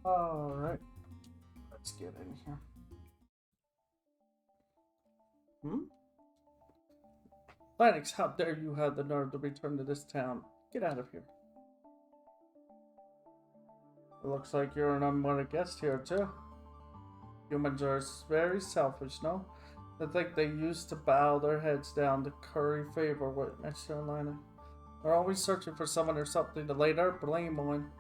Alright. Let's get in here. Enix, how dare you have the nerve to return to this town? Get out of here. It looks like you're an unwanted guest here, too. Humans are very selfish, no? I think they used to bow their heads down to curry favor with Miss Carolina. They're always searching for someone or something to lay their blame on.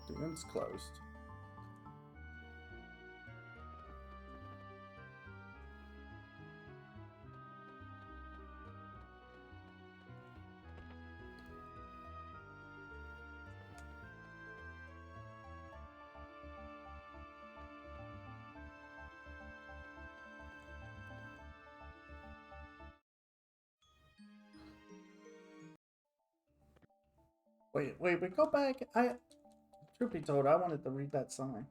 The inn's closed. Wait, go back. Truth be told, I wanted to read that sign.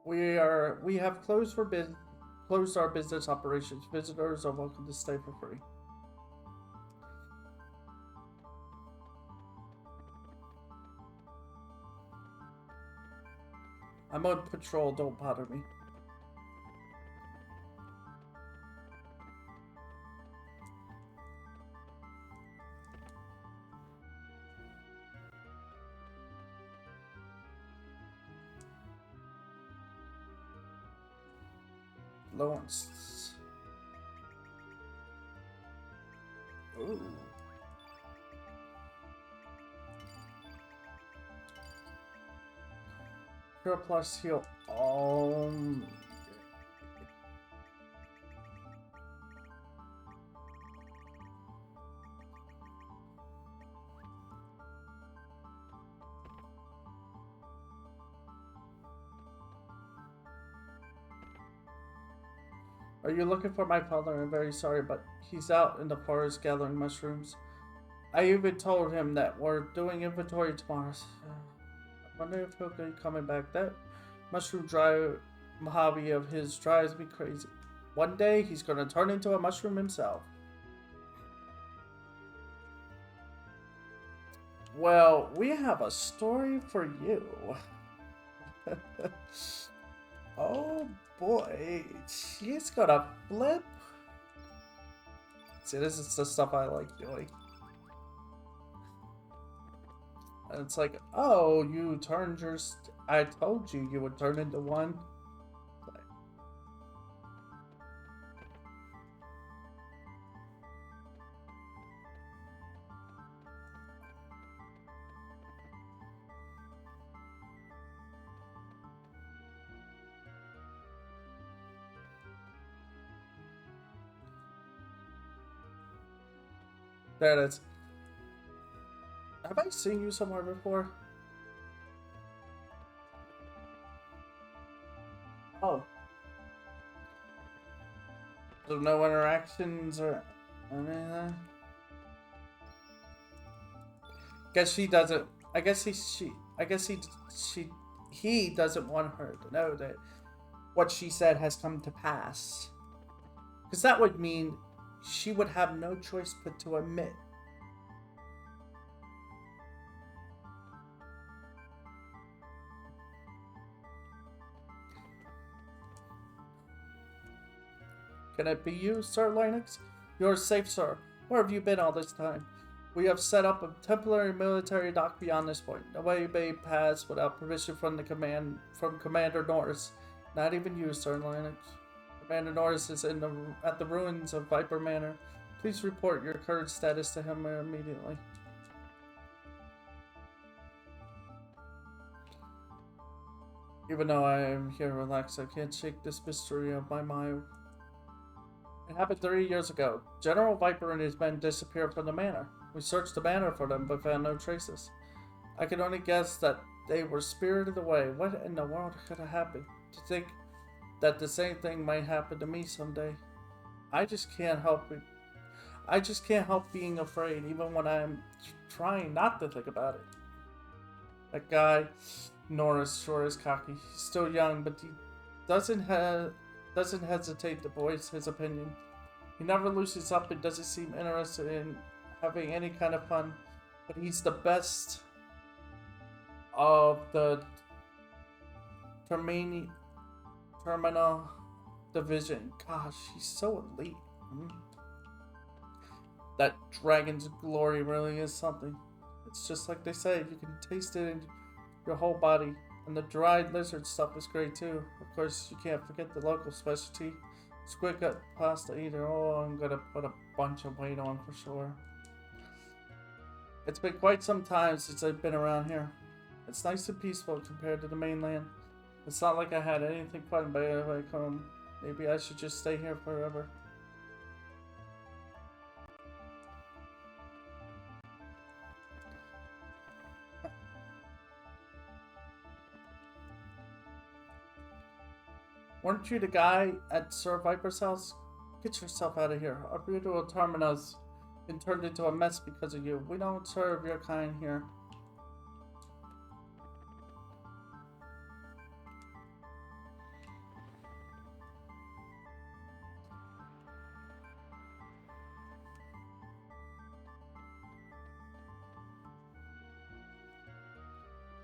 We have closed our business operations. Visitors are welcome to stay for free. I'm on patrol, don't bother me. Lawrence. Ooh. Pure plus heal. Are you looking for my father? I'm very sorry, but he's out in the forest gathering mushrooms. I even told him that we're doing inventory tomorrow. I wonder if he'll be coming back. That mushroom hobby of his drives me crazy. One day he's gonna turn into a mushroom himself. Well, we have a story for you. Oh boy, she's gonna flip. See, this is the stuff I like doing. And it's like, oh, you turned your... I told you would turn into one. There it is. Have I seen you somewhere before? Oh. So no interactions or anything? Guess she doesn't. I guess he doesn't want her to know that what she said has come to pass. Because that would mean she would have no choice but to admit. Can it be you, Sir Linux? You're safe, sir. Where have you been all this time? We have set up a temporary military dock beyond this point. No way may pass without permission from Commander Norris. Not even you, Sir Linux. Commander Norris is at the ruins of Viper Manor. Please report your current status to him immediately. Even though I am here relaxed, I can't shake this mystery of my mind. It happened 3 years ago. General Viper and his men disappeared from the manor. We searched the manor for them, but found no traces. I can only guess that they were spirited away. What in the world could have happened? To think that the same thing might happen to me someday. I just can't help being afraid, even when I'm trying not to think about it. That guy, Norris, sure is cocky. He's still young, but he doesn't hesitate to voice his opinion. He never loosens up and doesn't seem interested in having any kind of fun, but he's the best of the terminal division. Gosh, he's so elite. That dragon's glory really is something. It's just like they say, you can taste it in your whole body. And the dried lizard stuff is great too. Of course, you can't forget the local specialty, squid gut pasta either. Oh, I'm gonna put a bunch of weight on for sure. It's been quite some time since I've been around here. It's nice and peaceful compared to the mainland. It's not like I had anything fun back home. Maybe I should just stay here forever. Weren't you the guy at Sir Viper's house? Get yourself out of here. Our beautiful terminal's been turned into a mess because of you. We don't serve your kind here.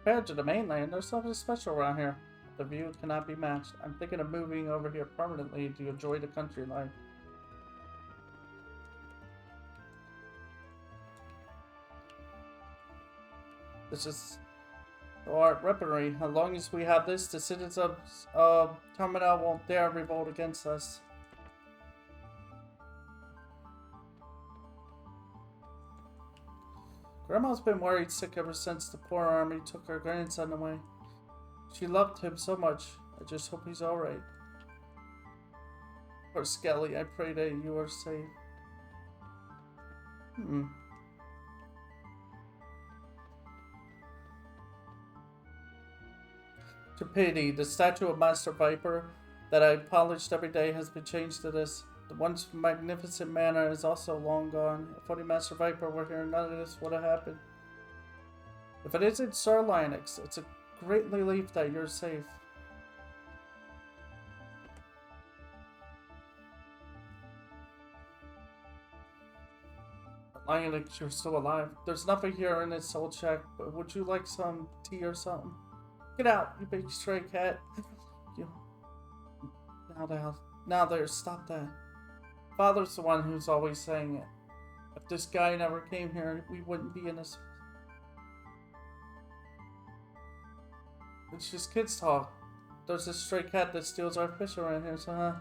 Compared to the mainland, there's something special around here. The view cannot be matched. I'm thinking of moving over here permanently to enjoy the country life. This is our weaponry. As long as we have this, the citizens of Terminal won't dare revolt against us. Grandma's been worried sick ever since the poor army took her grandson away. She loved him so much. I just hope he's alright. Poor Skelly, I pray that you are safe. To pity, the statue of Master Viper that I polished every day has been changed to this. The once magnificent manor is also long gone. If only Master Viper were here, none of this would have happened. If it isn't Sir Enix, it's a great relief that you're safe. Enix, you're still alive. There's nothing here in this old shack, but would you like some tea or something? Get out, you big stray cat. Now there, stop that. Father's the one who's always saying it. If this guy never came here, we wouldn't be in this. It's just kids talk. There's this stray cat that steals our fish around here, so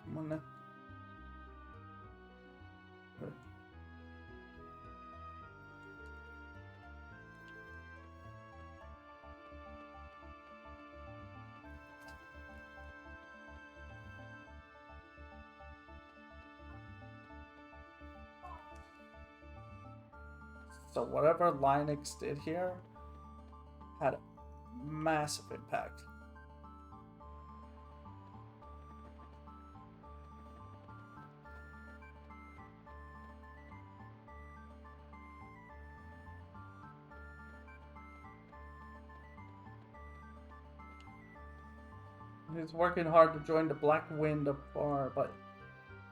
come on now. So whatever Linux did here had a massive impact. He's working hard to join the Black Wind bar, but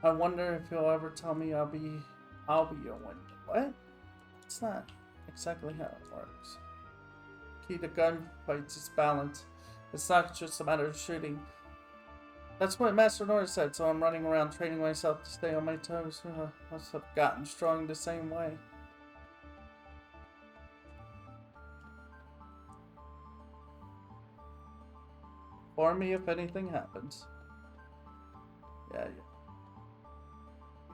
I wonder if he'll ever tell me I'll be your wind. What? It's not exactly how it works. Key to gunfights is balance. It's not just a matter of shooting. That's what Master Norris said, so I'm running around training myself to stay on my toes. Must have gotten strong the same way. For me if anything happens.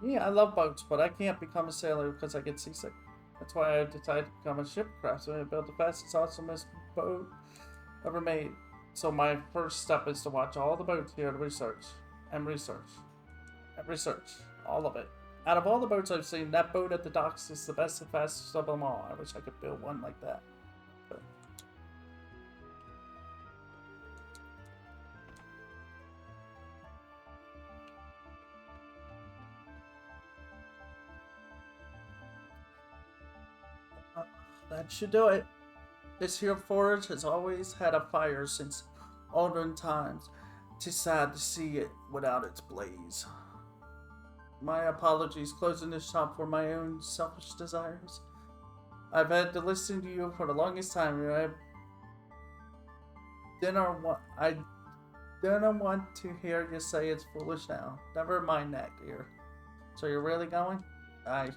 Yeah, I love boats, but I can't become a sailor because I get seasick. That's why I decided to become a ship craftsman and build the fastest, awesomest boat ever made. So my first step is to watch all the boats here to research. All of it. Out of all the boats I've seen, that boat at the docks is the best and fastest of them all. I wish I could build one like that. But that should do it. This here forge has always had a fire since olden times. 'Tis sad to see it without its blaze. My apologies, closing this shop for my own selfish desires. I've had to listen to you for the longest time, and I didn't want to hear you say it's foolish now. Never mind that, dear. So you're really going? Aye.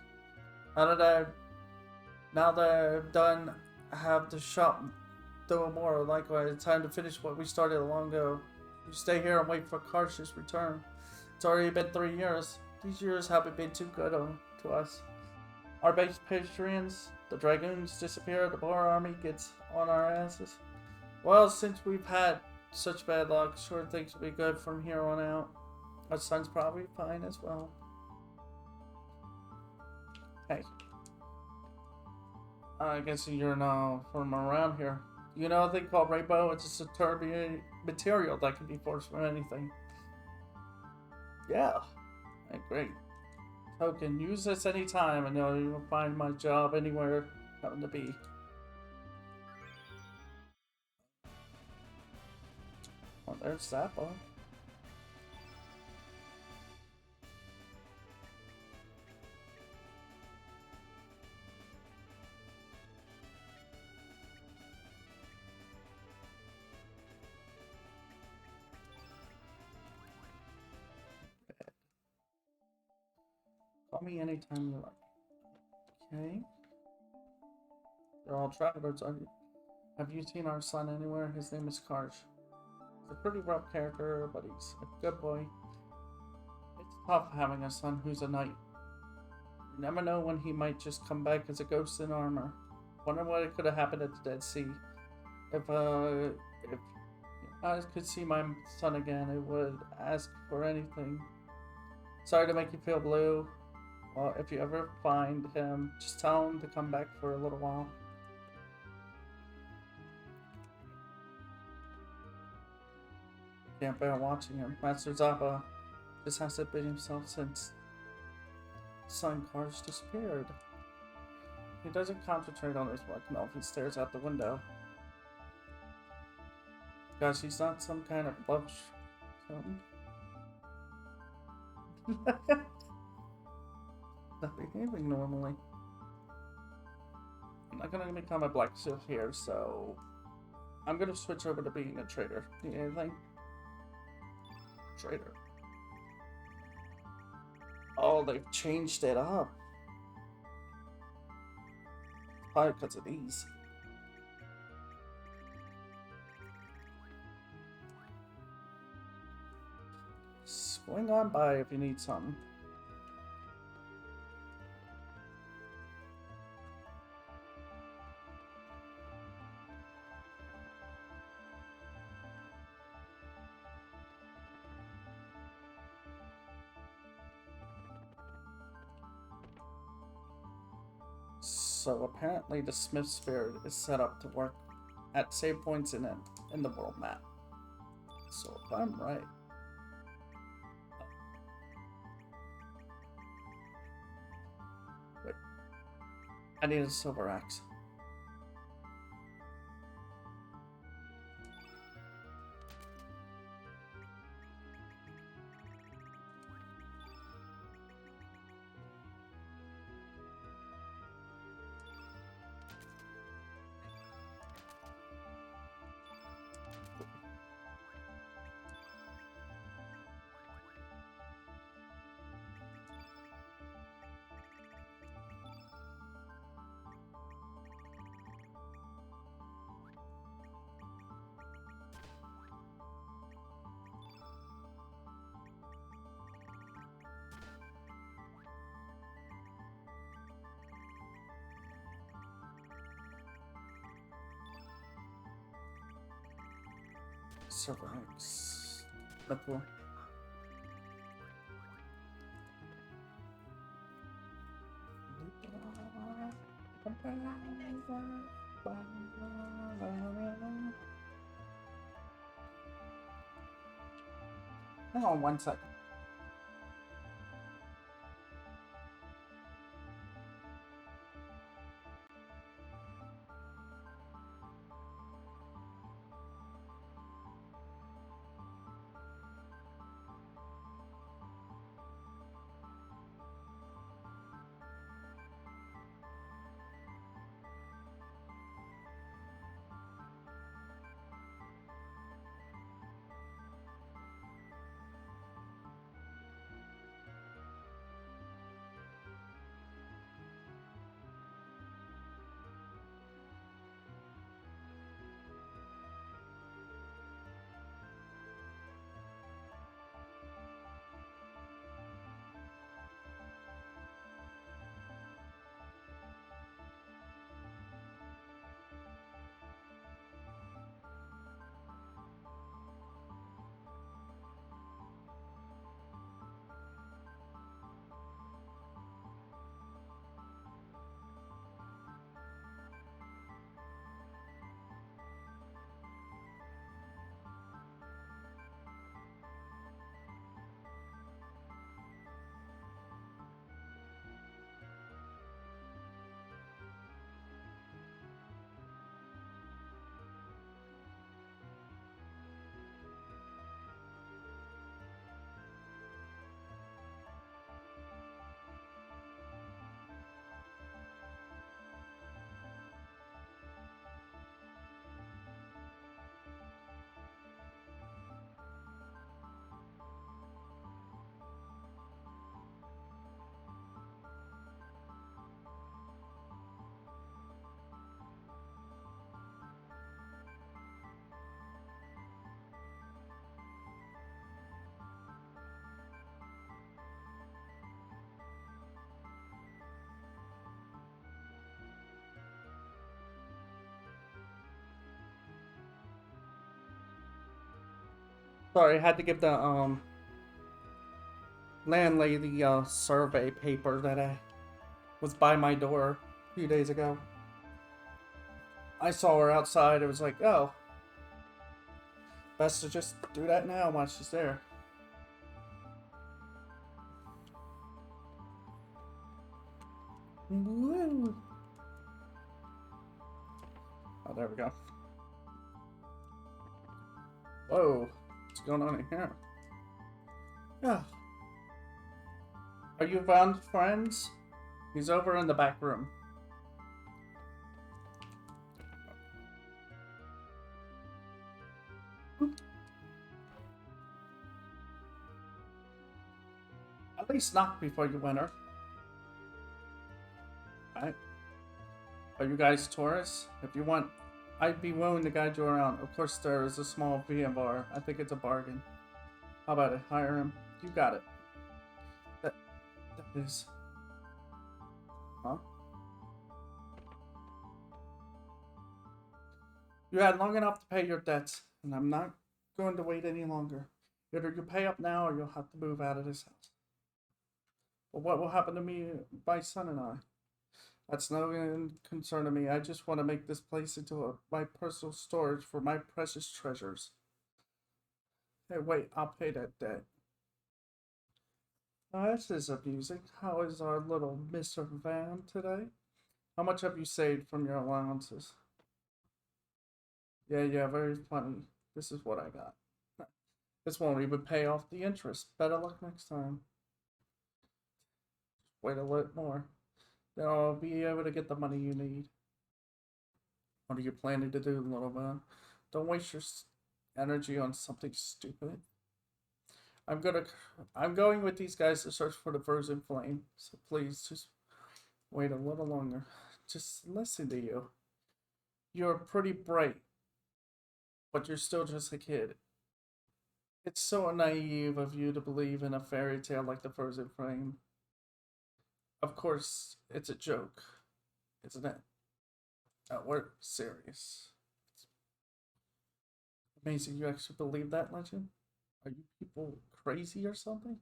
Now that I've done, have the shop do more. Likewise, it's time to finish what we started long ago. You stay here and wait for Karsh's return. It's already been 3 years. These years haven't been too good to us. Our base patrons, the dragoons disappear, the Boar army gets on our asses. Well, since we've had such bad luck, sure things will be good from here on out. Our son's probably fine as well. Hey. I guess you're not from around here. You know a thing called rainbow? It's a turbulent material that can be forged from anything. Yeah. Hey, great. Token, use this anytime and you'll find my job anywhere happen to be. Well, there's that one. Call me anytime you like. Okay. They're all travelers, are you? Have you seen our son anywhere? His name is Karsh. He's a pretty rough character, but he's a good boy. It's tough having a son who's a knight. You never know when he might just come back as a ghost in armor. Wonder what could have happened at the Dead Sea. If I could see my son again, I would ask for anything. Sorry to make you feel blue. Well, if you ever find him, just tell him to come back for a little while. Can't bear watching him. Master Zappa just hasn't been himself since son Karsh disappeared. He doesn't concentrate on his work, no, he stares out the window. Gosh, he's not some kind of love something. Not behaving normally. I'm not gonna become a blacksmith here, so I'm gonna switch over to being a trader. Need anything? Trader. Oh, they've changed it up. Probably because of these. Swing on by if you need something. So apparently the Smith Spirit is set up to work at save points in the world map. So if I'm right. Wait. I need a silver axe. Silver axe. That's cool. Hang on 1 second. Sorry, I had to give the landlady survey paper that was by my door a few days ago. I saw her outside. It was like, oh, best to just do that now while she's there. Woo. Oh, there we go. Whoa, what's going on in here? Yeah. Are you found friends? He's over in the back room. At least knock before you enter. Alright. Are you guys tourists? If you want, I'd be willing to guide you around. Of course, there is a small VM bar. I think it's a bargain. How about it? Hire him. You got it. That is. Huh? You had long enough to pay your debts, and I'm not going to wait any longer. Either you pay up now or you'll have to move out of this house. But what will happen to me, my son and I? That's no concern to me. I just want to make this place into my personal storage for my precious treasures. Hey, wait, I'll pay that debt. Oh, this is amusing. How is our little Mr. Van today? How much have you saved from your allowances? Yeah, very funny. This is what I got. This won't even pay off the interest. Better luck next time. Wait a little more. Then I'll be able to get the money you need. What are you planning to do, little man? Don't waste your energy on something stupid. I'm going with these guys to search for the frozen flame. So please, just wait a little longer. Just listen to you. You're pretty bright, but you're still just a kid. It's so naive of you to believe in a fairy tale like the frozen flame. Of course, it's a joke, isn't it? We're serious. It's amazing you actually believe that legend. Are you people crazy or something?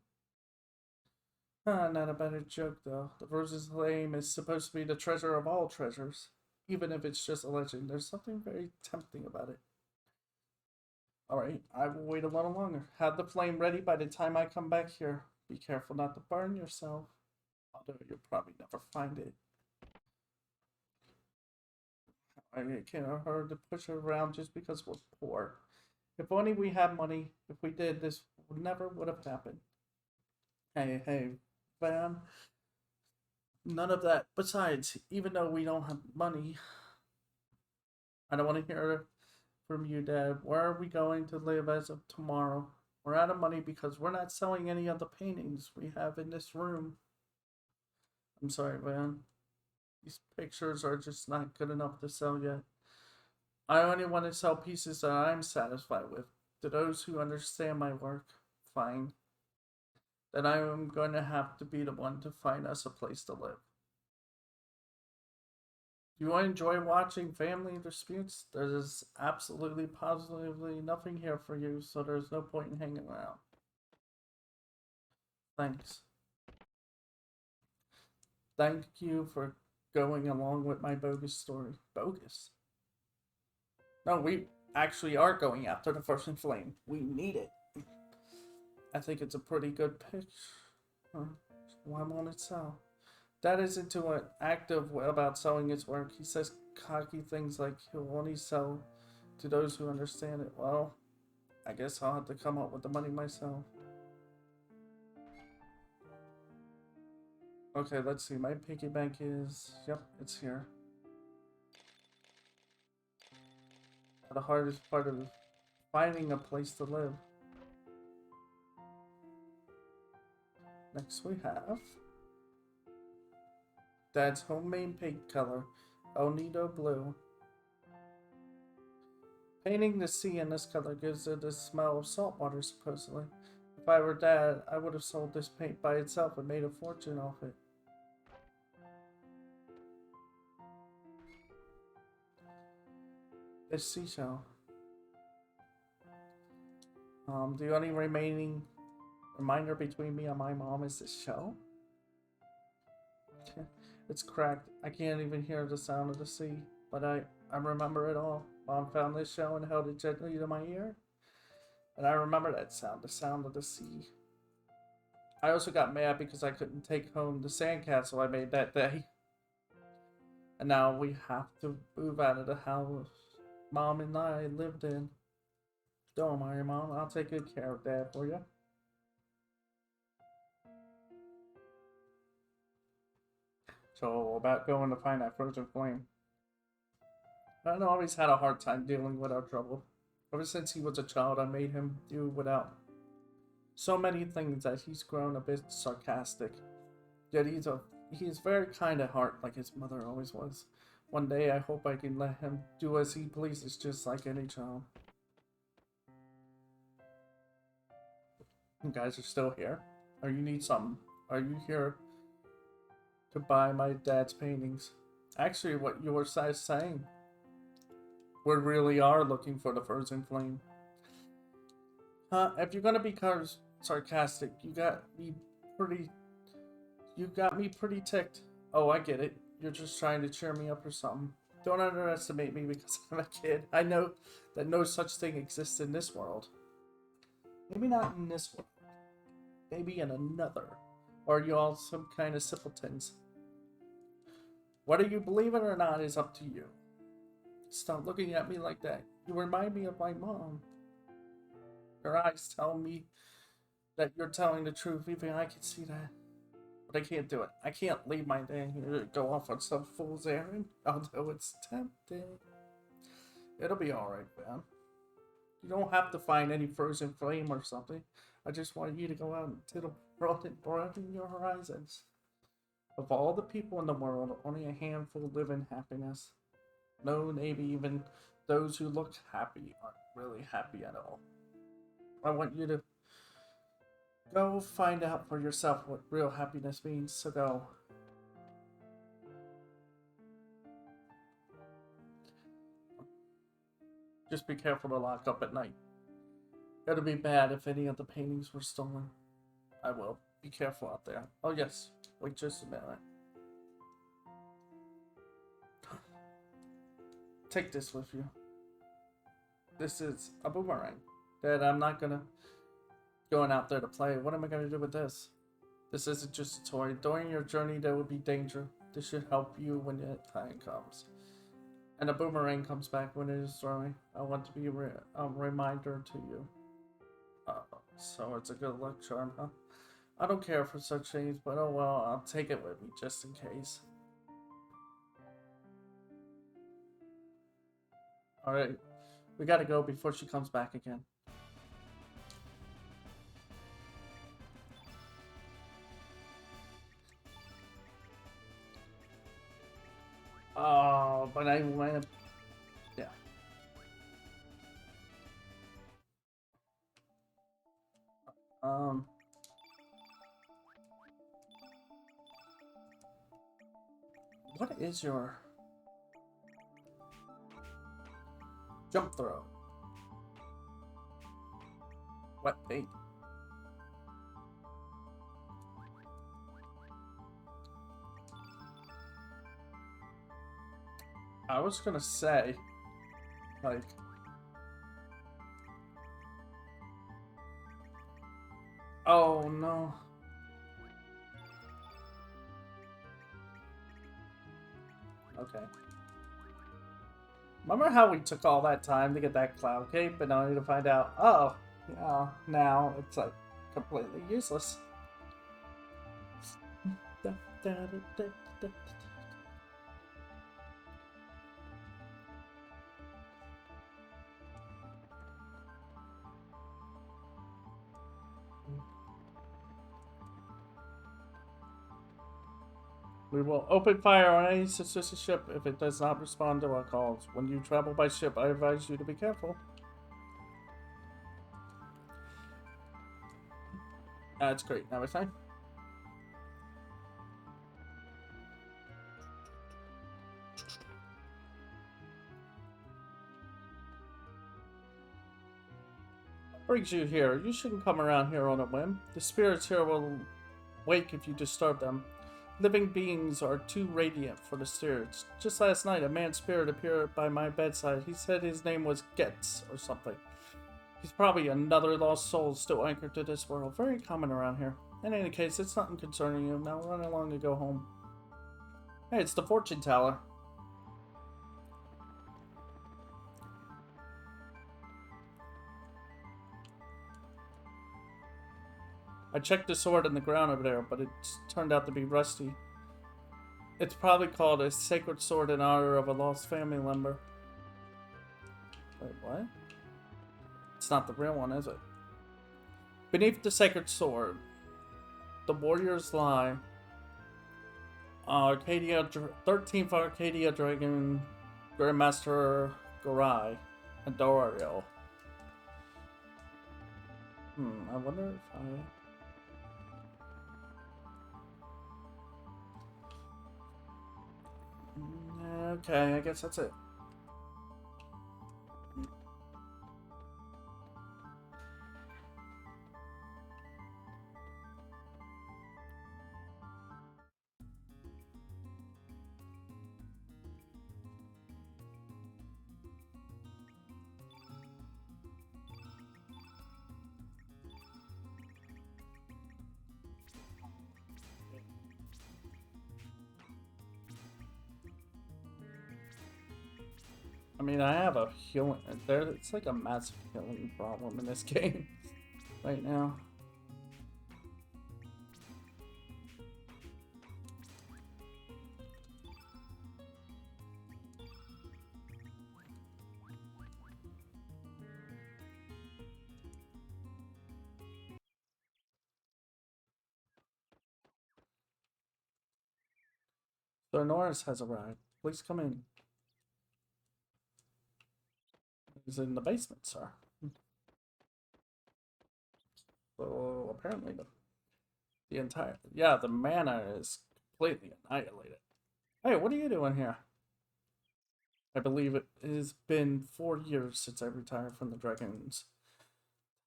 Not a better joke though. The frozen flame is supposed to be the treasure of all treasures. Even if it's just a legend, there's something very tempting about it. Alright, I will wait a little longer. Have the flame ready by the time I come back here. Be careful not to burn yourself. Although you'll probably never find it. I can't afford to push it around just because we're poor. If only we had money. If we did, this never would have happened. Hey, Van. None of that. Besides, even though we don't have money, I don't want to hear from you, Dad. Where are we going to live as of tomorrow? We're out of money because we're not selling any of the paintings we have in this room. I'm sorry, Van. These pictures are just not good enough to sell yet. I only want to sell pieces that I'm satisfied with. To those who understand my work, fine. Then I am going to have to be the one to find us a place to live. Do you enjoy watching family disputes? There's absolutely, positively nothing here for you, so there's no point in hanging around. Thanks. Thank you for going along with my bogus story. Bogus? No, we actually are going after the frozen flame. We need it. I think it's a pretty good pitch. Why won't it sell? Dad isn't too active about selling his work. He says cocky things like he'll only sell to those who understand it. Well, I guess I'll have to come up with the money myself. Okay, let's see. My piggy bank is... Yep, it's here. The hardest part of finding a place to live. Next we have... Dad's homemade paint color, El Nido Blue. Painting the sea in this color gives it the smell of salt water, supposedly. If I were Dad, I would have sold this paint by itself and made a fortune off it. The seashell. The only remaining reminder between me and my mom is this show. It's cracked. I can't even hear the sound of the sea, but I remember it all. Mom found this show and held it gently to my ear. And I remember that sound, the sound of the sea. I also got mad because I couldn't take home the sandcastle I made that day. And now we have to move out of the house Mom and I lived in. Don't worry, Mom. I'll take good care of Dad for you. So, about going to find that frozen flame. I always had a hard time dealing with our trouble. Ever since he was a child, I made him do without so many things that he's grown a bit sarcastic. Yet he's very kind at heart, like his mother always was. One day, I hope I can let him do as he pleases, just like any child. You guys are still here? Or you need something? Are you here to buy my dad's paintings? Actually, what you were saying. We really are looking for the frozen flame. If you're gonna be sarcastic, you got me pretty ticked. Oh, I get it. You're just trying to cheer me up or something. Don't underestimate me because I'm a kid. I know that no such thing exists in this world. Maybe not in this world. Maybe in another. Or are you all some kind of simpletons? Whether you believe it or not is up to you. Stop looking at me like that. You remind me of my mom. Your eyes tell me that you're telling the truth. Even I can see that. But I can't do it. I can't leave my day here to go off on some fool's errand. Although it's tempting. It'll be alright, man. You don't have to find any frozen flame or something. I just want you to go out into the world and broaden your horizons. Of all the people in the world, only a handful live in happiness. No, maybe even those who look happy aren't really happy at all. I want you to go find out for yourself what real happiness means, so go. Just be careful to lock up at night. It'd be bad if any of the paintings were stolen. I will. Be careful out there. Oh yes, wait just a minute. Take this with you. This is a boomerang that I'm not going out there to play. What am I gonna do with this? This isn't just a toy. During your journey, there will be danger. This should help you when the time comes. And a boomerang comes back when it is throwing. I want to be a reminder to you. So it's a good luck charm, huh? I don't care for such things, but oh well, I'll take it with me just in case. Alright, we gotta go before she comes back again. Oh, but I went. Yeah. What is your jump throw? Wet paint. I was gonna say, like, oh no. Okay. Remember how we took all that time to get that cloud cape, and only to find out, oh, yeah, now it's like completely useless. We will open fire on any suspicious ship if it does not respond to our calls. When you travel by ship, I advise you to be careful. That's great. Now it's time. brings you here? You shouldn't come around here on a whim. The spirits here will wake if you disturb them. Living beings are too radiant for the spirits. Just last night, a man's spirit appeared by my bedside. He said his name was Getz or something. He's probably another lost soul still anchored to this world. Very common around here. In any case, it's nothing concerning you. Now run along to go home. Hey, it's the fortune teller. I checked the sword in the ground over there, but it's turned out to be rusty. It's probably called a sacred sword in honor of a lost family member. Wait, what? It's not the real one, is it? Beneath the sacred sword, the warriors lie. Arcadia, 13th Arcadia Dragon, Grandmaster Gorai, and Dario. I wonder if I... Okay, I guess that's it. I mean, I have a healing there. It's like a massive healing problem in this game right now. So Norris has arrived. Please come in. He's in the basement, sir. So apparently the entire the mana is completely annihilated. Hey, what are you doing here? I believe it has been 4 years since I retired from the Dragons.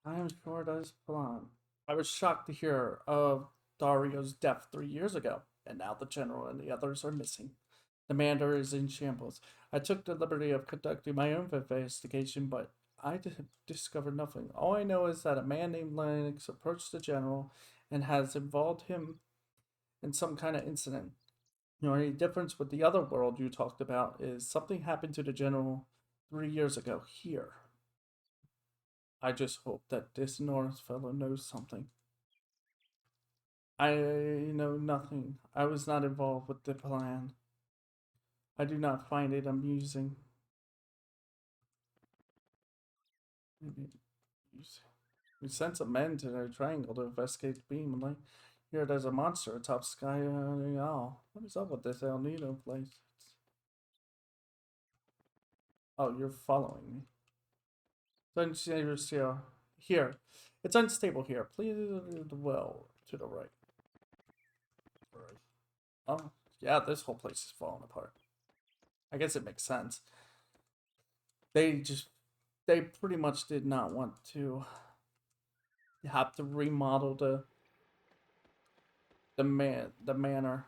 Time sure does fly. I was shocked to hear of Dario's death 3 years ago, and now the general and the others are missing. The commander is in shambles. I took the liberty of conducting my own investigation, but I discovered nothing. All I know is that a man named Lennox approached the general and has involved him in some kind of incident. The only difference with the other world you talked about is something happened to the general 3 years ago here. I just hope that this Norris fellow knows something. I know nothing. I was not involved with the plan. I do not find it amusing. We sent some men to the triangle to investigate the beam, and here there's a monster atop Sky Owl. What is up with this El Nido place? Oh, you're following me. It's unstable here. It's unstable here. Please, well, to the right. Oh, yeah, this whole place is falling apart. I guess it makes sense. They pretty much did not want to have to remodel the manor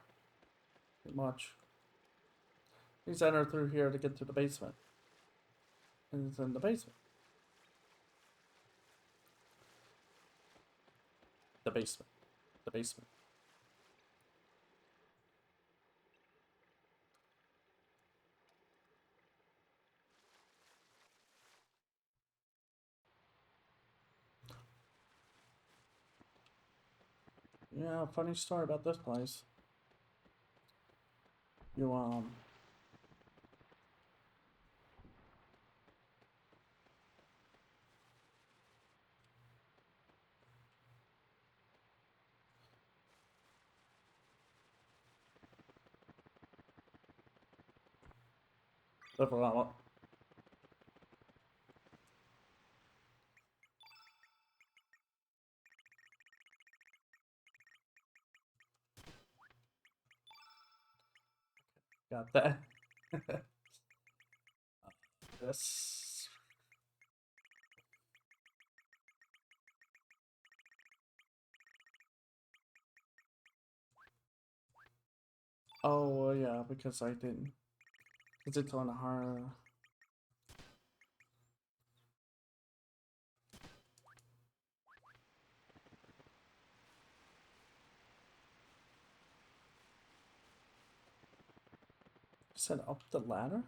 too much. Please enter through here to get to the basement. It's in the basement. The basement. The basement. Yeah, funny story about this place. You got that. This. Well, yeah, because I didn't. Because it's on a hard. Set up the ladder?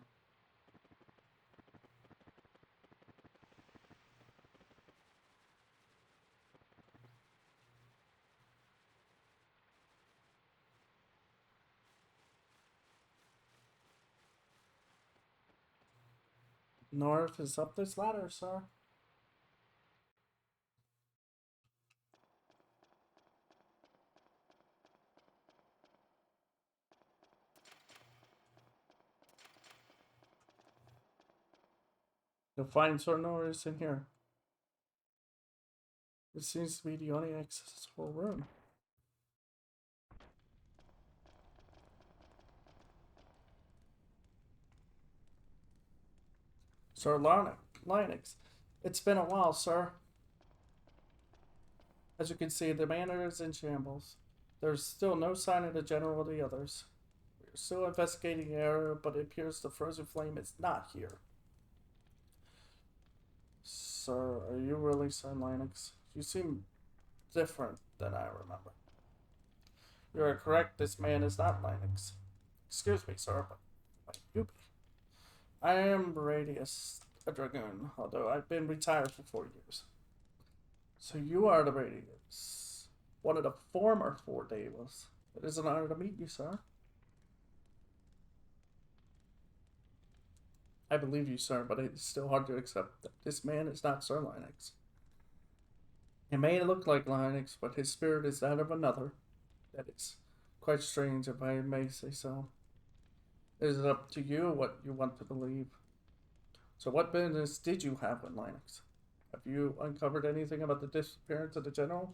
North is up this ladder, sir. You'll find Sir Norris in here. It seems to be the only accessible room. Sir Linux. It's been a while, sir. As you can see, the manor is in shambles. There's still no sign of the general or the others. We're still investigating the area, but it appears the frozen flame is not here. Sir, are you really Sir Linux? You seem different than I remember. You are correct, this man is not Linux. Excuse me, sir, but might you be? I am Radius, a dragoon, although I've been retired for 4 years. So you are the Radius, one of the former 4 Devas. It is an honor to meet you, sir. I believe you, sir, but it's still hard to accept that this man is not Sir Linux. He may look like Linux, but his spirit is that of another. That is quite strange, if I may say so. It is up to you what you want to believe. So what business did you have with Linux? Have you uncovered anything about the disappearance of the general?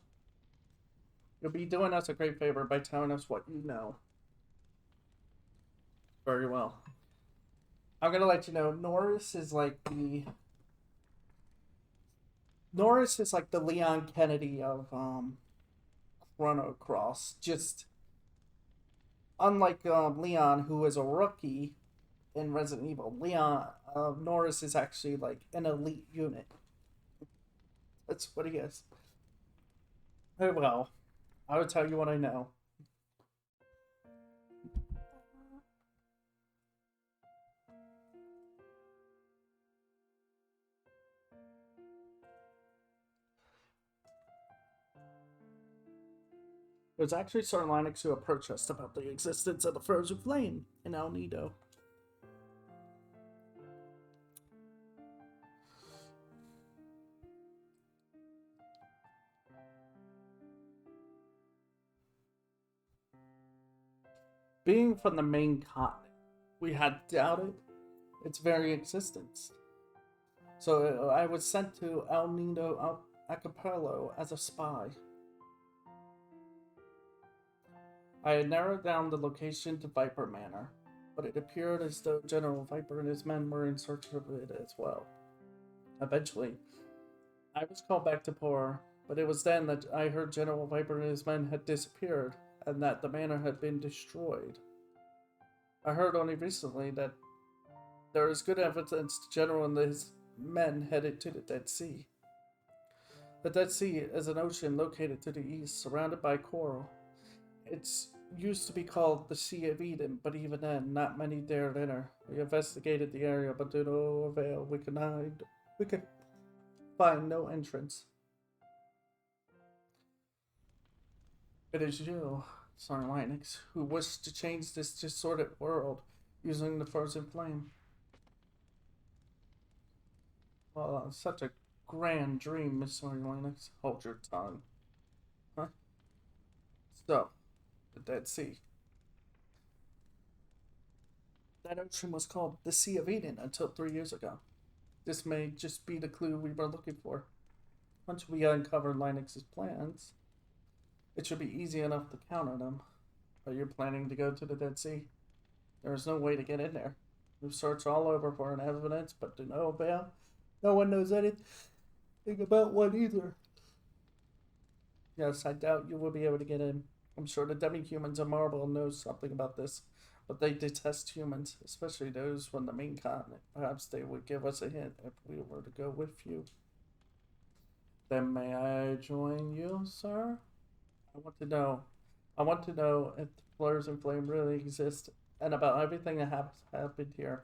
You'll be doing us a great favor by telling us what you know. Very well. I'm gonna let you know, Norris is like the Leon Kennedy of Chrono Cross. Just unlike Leon, who is a rookie in Resident Evil, Norris is actually like an elite unit. That's what he is. Very well. I will tell you what I know. It was actually Sir Linux who approached us about the existence of the frozen flame in El Nido. Being from the main continent, we had doubted its very existence. So I was sent to El Nido Acapulco as a spy. I had narrowed down the location to Viper Manor, but it appeared as though General Viper and his men were in search of it as well. Eventually, I was called back to Port, but it was then that I heard General Viper and his men had disappeared, and that the manor had been destroyed. I heard only recently that there is good evidence the General and his men headed to the Dead Sea. The Dead Sea is an ocean located to the east, surrounded by coral. It's used to be called the Sea of Eden, but even then, not many dared enter. We investigated the area, but to no avail. We could find no entrance. It is you, Sir Linux, who wish to change this disordered world using the frozen flame. Well, such a grand dream, Miss Sir Linux. Hold your tongue. Huh? So, the Dead Sea. That ocean was called the Sea of Eden until 3 years ago. This may just be the clue we were looking for. Once we uncover Linux's plans, it should be easy enough to counter them. Are you planning to go to the Dead Sea? There is no way to get in there. We've searched all over for an evidence, but to no avail. No one knows anything about one either. Yes, I doubt you will be able to get in. I'm sure the demi-humans of Marble knows something about this, but they detest humans, especially those from the main continent. Perhaps they would give us a hint if we were to go with you. Then may I join you, sir? I want to know. I want to know if the Blurs and Flame really exist and about everything that has happened here.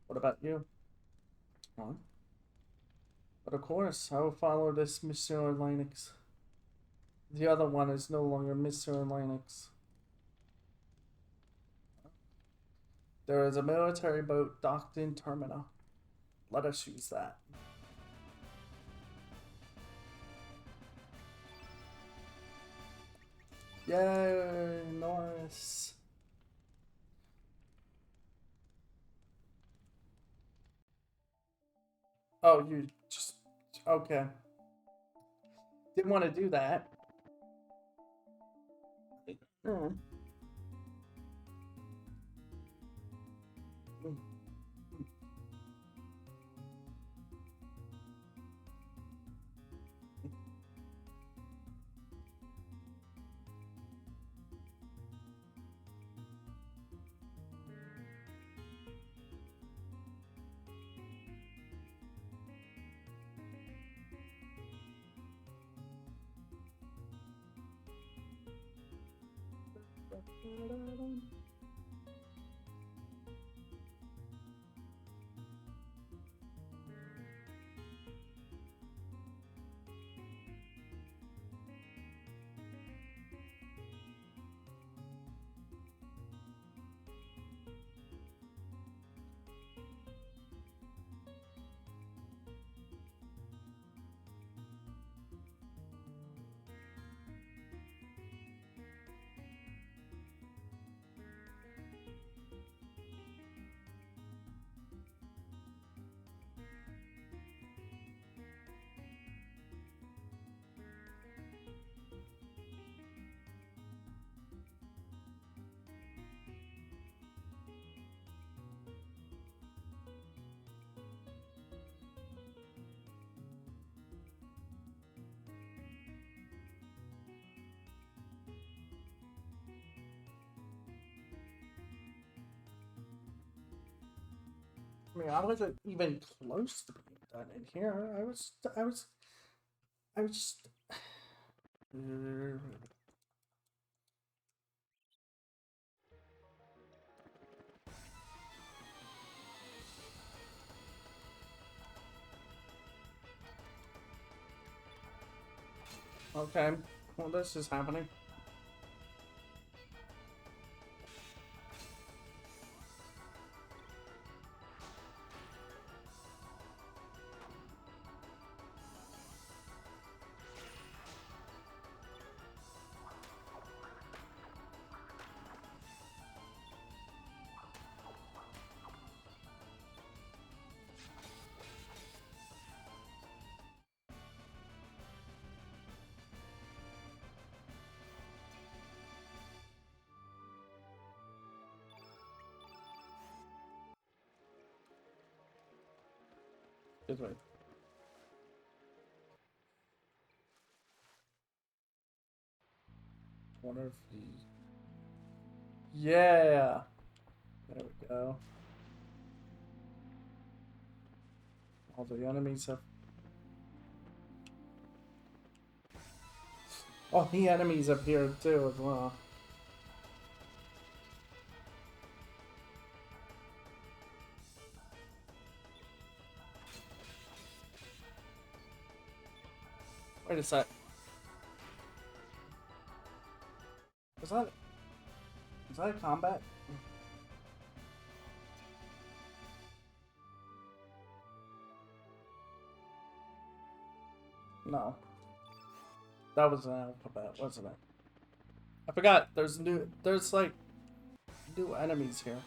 What about you? Huh? But of course, I will follow this Monsieur Linux. The other one is no longer Mr. Linux. There is a military boat docked in Termina. Let us use that. Yay, Norris. Oh, you just... Okay. Didn't want to do that. Mm. I mean, I wasn't even close to being done in here. I was just... Okay, well, this is happening. Good way. Wonder if he... Yeah! There we go. All the enemies have... Oh, the enemies appeared too as well. Wait a sec. Is that a combat? No. That was an alphabet, wasn't it? I forgot. There's like new enemies here.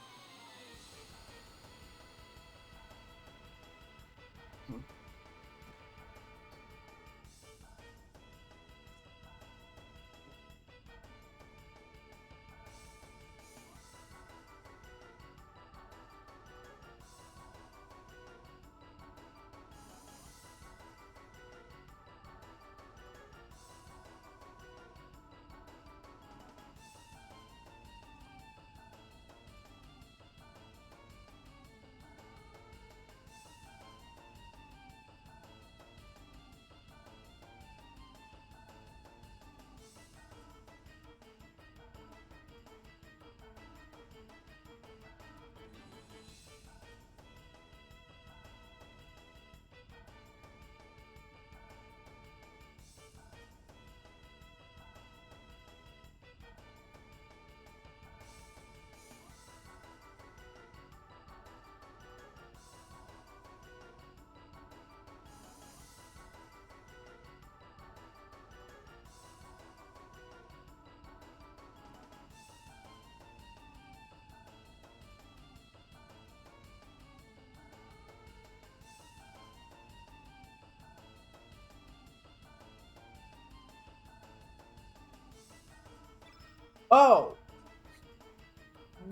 Oh!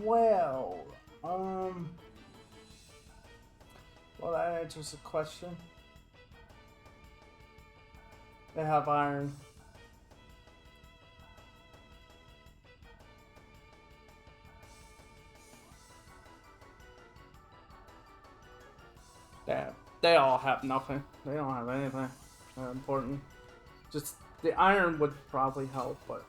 Well, um... Well, that answers the question. They have iron. Damn. They all have nothing. They don't have anything important. Just the iron would probably help, but...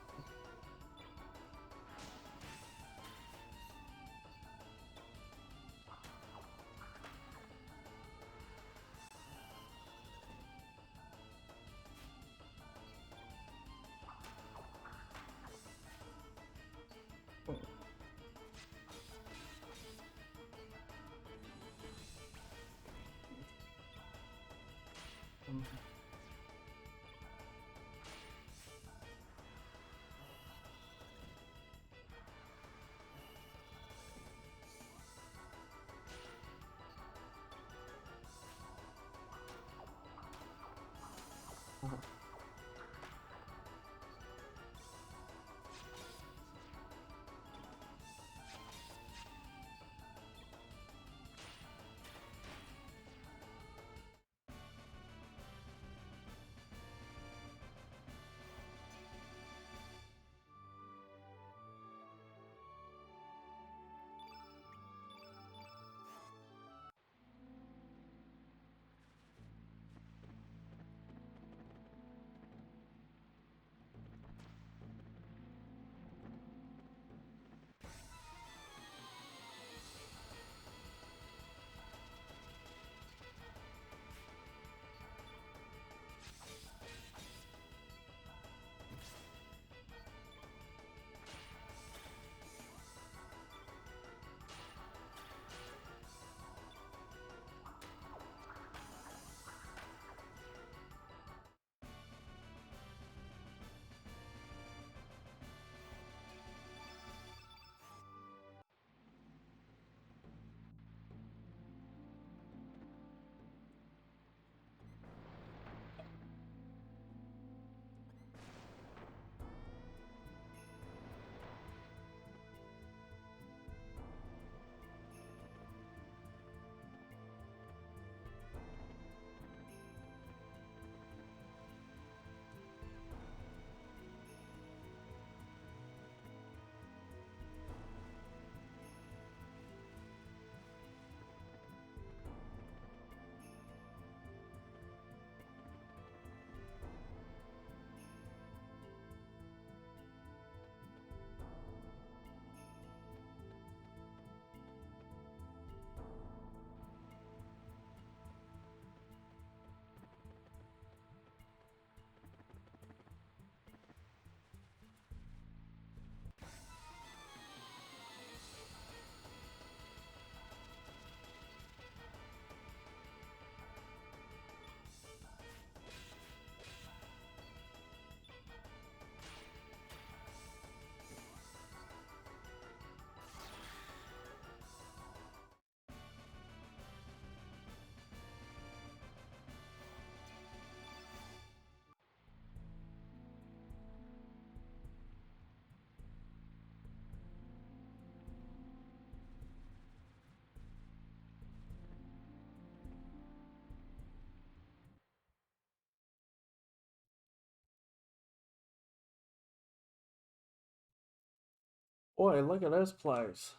Boy, look at this place.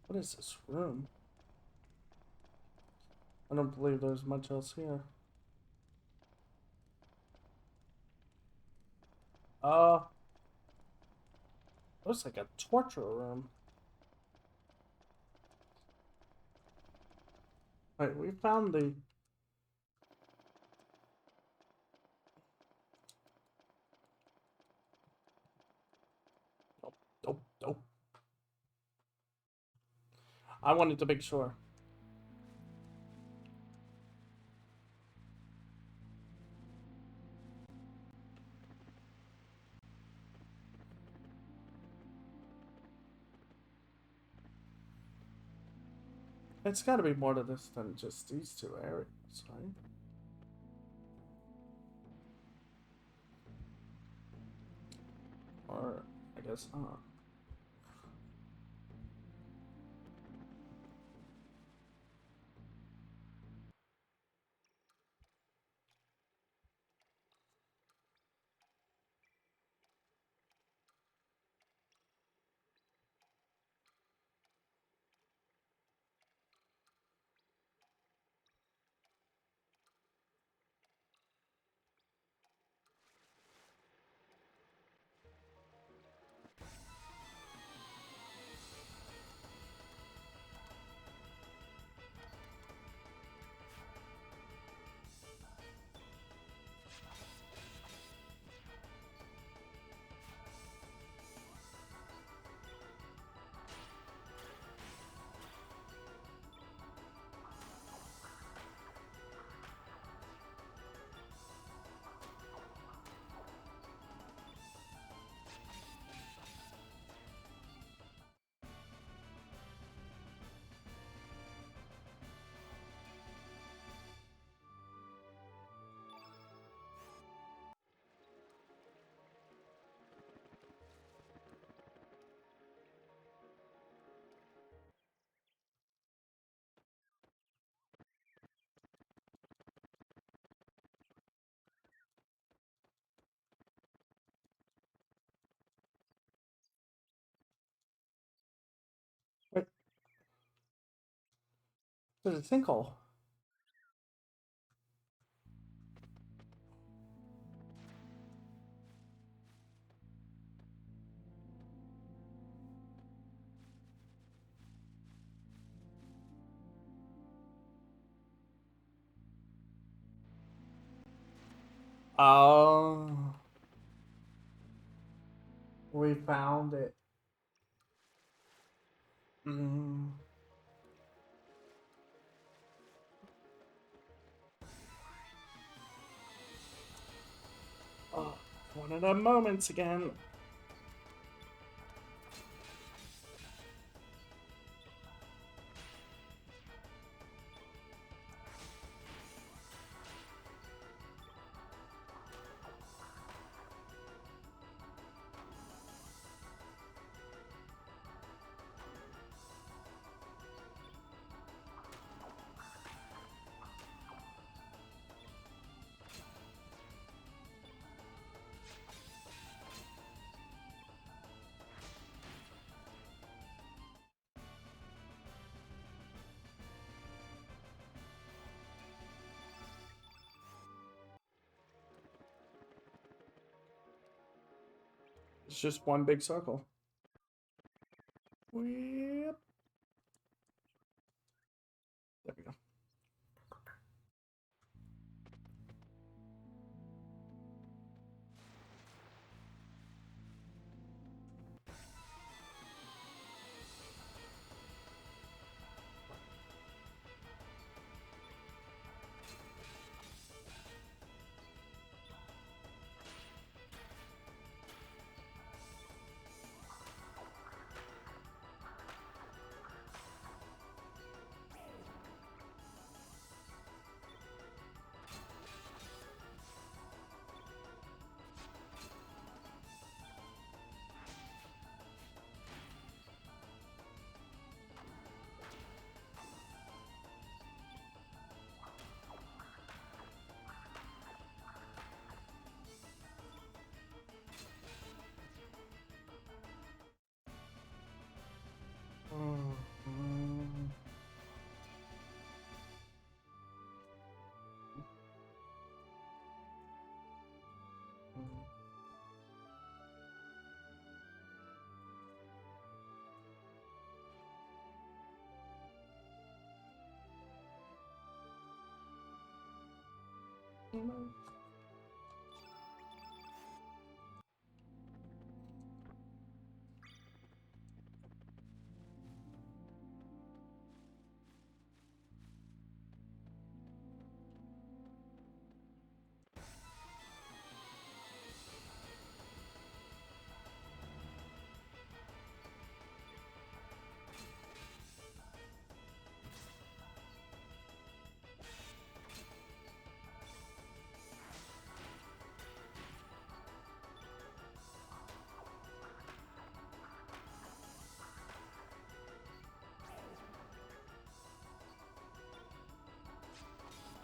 What is this room? I don't believe there's much else here. Looks like a torture room. Wait, we found the... Nope, nope, nope. I wanted to make sure. It's got to be more to this than just these two areas, right? Or I guess not. Wait, there's a sinkhole. Oh, we found it. Mm. Oh, one of them moments again. It's just one big circle. Yep. There we go.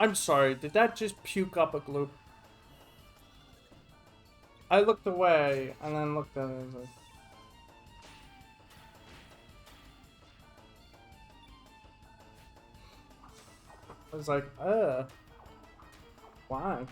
I'm sorry, did that just puke up a gloop? I looked away and then looked at it and was like... I was like, why?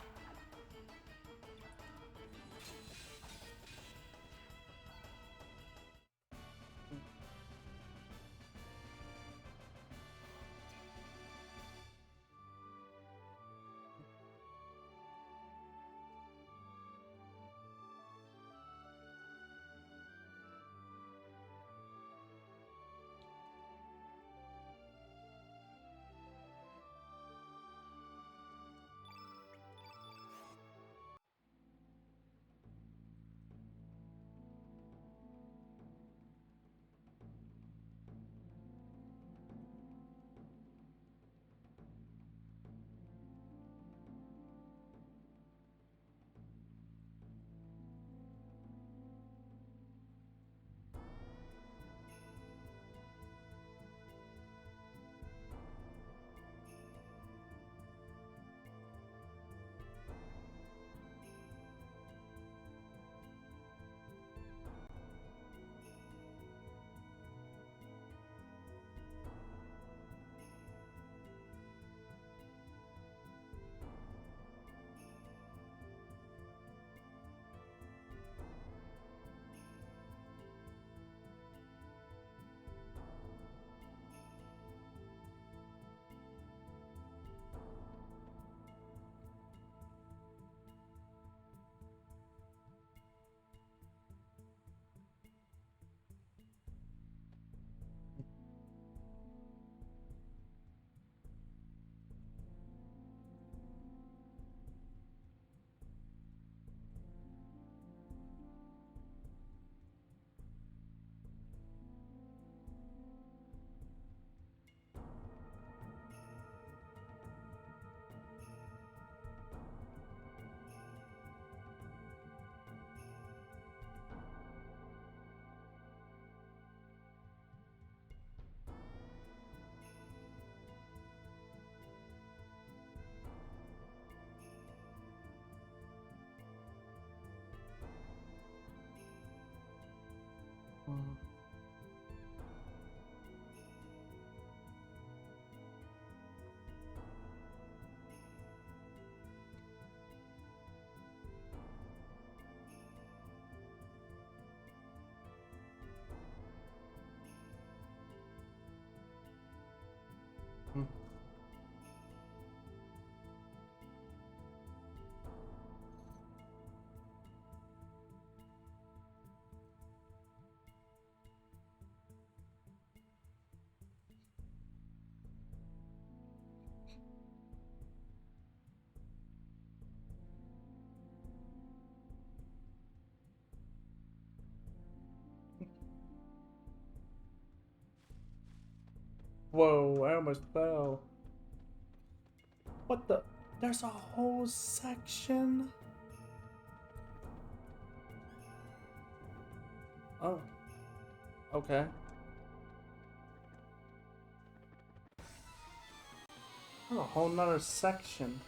Whoa, I almost fell. What the? There's a whole section? Oh. Okay. Oh, a whole nother section.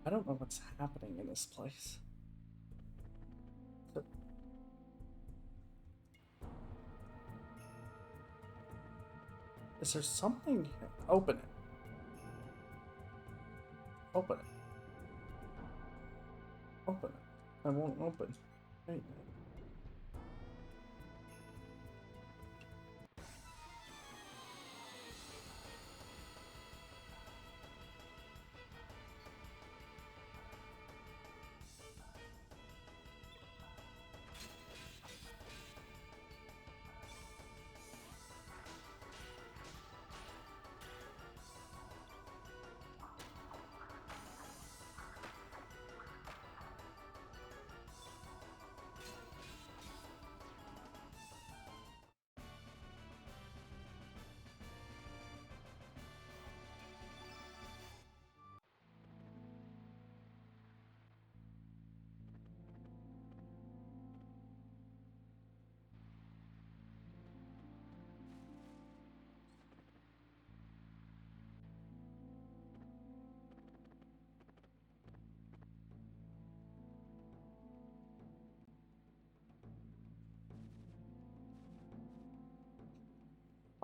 I don't know what's happening in this place. Is there something here? Open it. Open it. Open it. I won't open. Wait.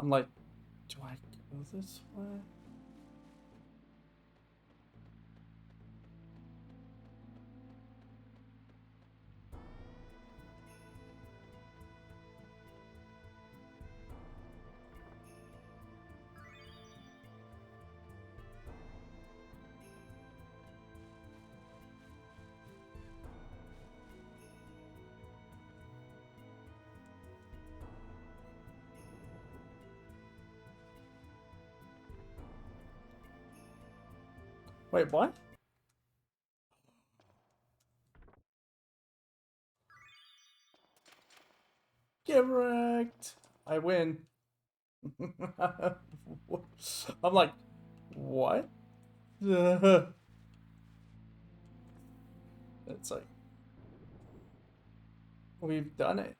I'm like, do I go this way? Wait, what? Get wrecked. I win. I'm like, what? It's like, we've done it.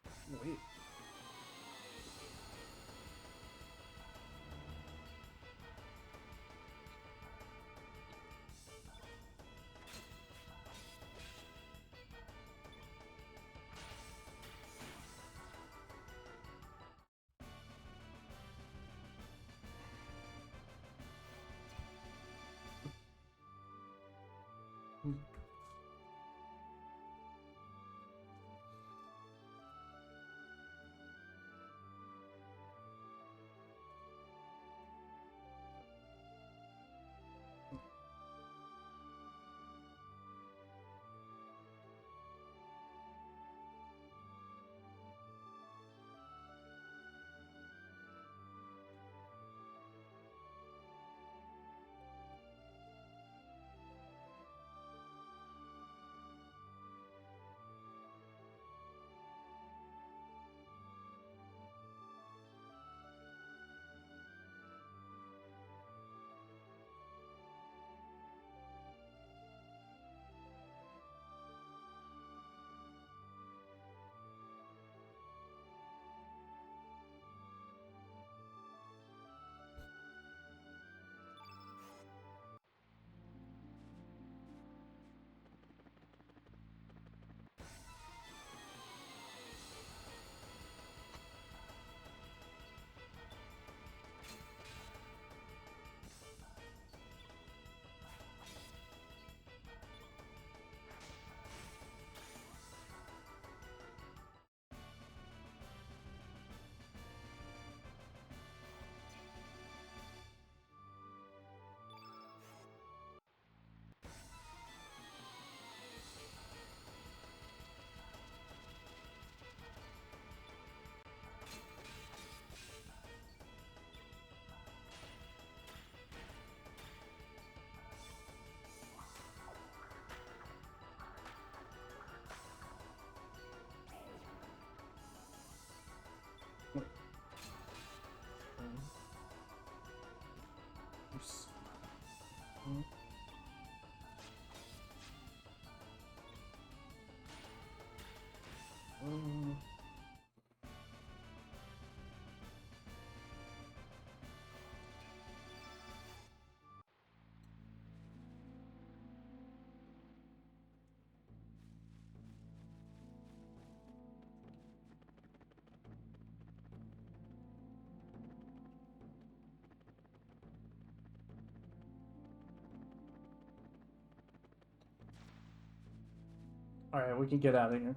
Alright, we can get out of here.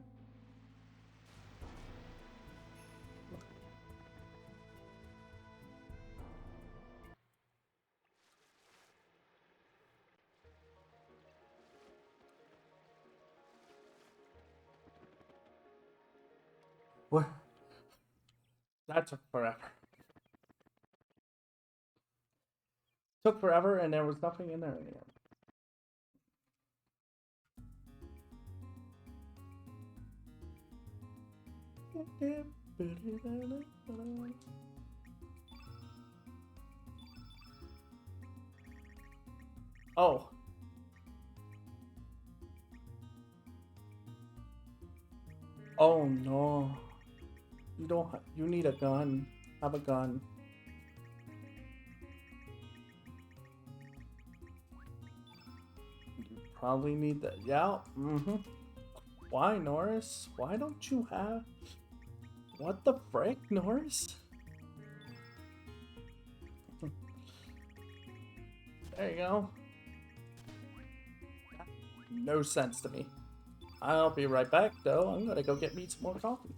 What? That took forever. Took forever and there was nothing in there anymore. Oh. Oh no. You don't you need a gun. Have a gun. You probably need that. Yeah. Why, Norris? Why don't you have... What the frick, Norris? There you go. No sense to me. I'll be right back, though. I'm gonna go get me some more coffee.